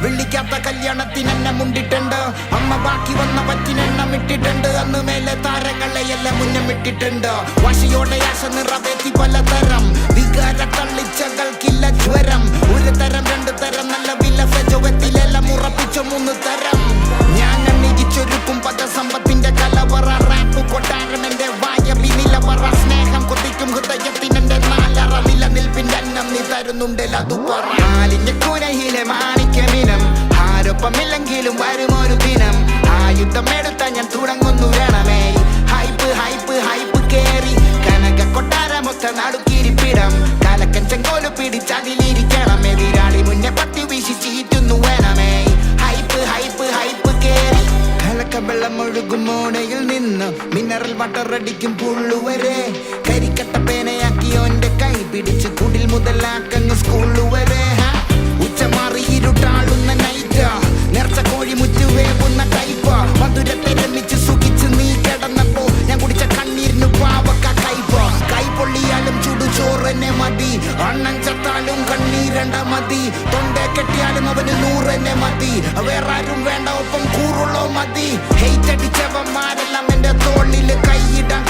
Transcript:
വിളിക്കാത്ത കല്യാണത്തിനെന്നെ മുണ്ടിട്ടുണ്ട്. അമ്മ ബാക്കി വന്ന പറ്റിനെണ്ണം ഇട്ടിട്ടുണ്ട്. അന്ന് മേലെ താരങ്ങളെ എല്ലാം മുന്നമിട്ടിട്ടുണ്ട്. വാശിയോടെ ആശ നിറവേറ്റി പലതരം വികാര തള്ളിച്ചകൾക്കില്ല ജ്വരം. ഒരു തരം രണ്ട് തരം നല്ല വില ഫെജോവത്തിലെല്ലാം ഉറപ്പിച്ച 3 തരം. ഞാൻ അണിയിച്ചൊരുക്കും പദസമ്പത്തിന്റെ കലവറ. റാപ്പ് കൊട്ടാരം എന്റെ വായവി നിലവറ. സ്നേഹം കൊതിക്കും ഹൃദയത്തിനെന്റെ 4 നിലനിൽപ്പിന്റെ അന്നം നീ തരുന്നുണ്ടല്ല അതു പറ. മാലിന്യ കൂരയിലെ മാണിക്യമിനം ആരൊപ്പമില്ലെങ്കിലും വരുമൊരു ദിനം. ആയുധമെടുത്ത ഞാൻ തുടങ്ങുന്നു വേണമേ. ഹൈപ്പ് ഹൈപ്പ് ഹൈപ്പ് കേറി കനക കൊട്ടാരമൊത്ത നടുക്കിരിപ്പിടം. കലക്കൻ ചെങ്കോല് പിടിച്ചതിലിരിക്കണം. എതിരാളി മുന്നേ പത്തി വീശി ചീറ്റുന്നു വേണമേ. ഹൈപ്പ് ഹൈപ്പ് ഹൈപ്പ് കേറി വെള്ളം ഒഴുകും മോണയിൽ നിന്ന് മിനറൽ വാട്ടർ അടിക്കും പുള്ളുവരെ. കരിക്കട്ട പേനയാക്കിയോന്റെ കൈ പിടിച്ച് കുടിൽ മുതലാക്കങ്ങ് സ്കൂള് വരെ. ഉച്ചമാറി ഇരുട്ടാളുന്ന നൈറ്റ നേർച്ച കോഴി മുറ്റുവേവുന്ന കൈപ്പ. മധുരത്തെ രമിച്ച് സുഖിച്ച് നീ കിടന്നപ്പോ ഞാൻ കുടിച്ച കണ്ണീരിന് പാവക്ക കൈപ്പ. കൈ പൊള്ളിയാലും ചുടുചോറെന്നെ മതി. അണ്ണൻ ചത്താലും കണ്ണീരണ്ട മതി. തൊണ്ട കെട്ടിയാലും അവന് 100 മതി. വേറെ ആരും വേണ്ട ഒപ്പം കൂറുള്ളോ മതി. ഹെയ്റ്റ് അടിച്ചവന്മാരെല്ലാം എന്റെ തോളില് കൈയിടാൻ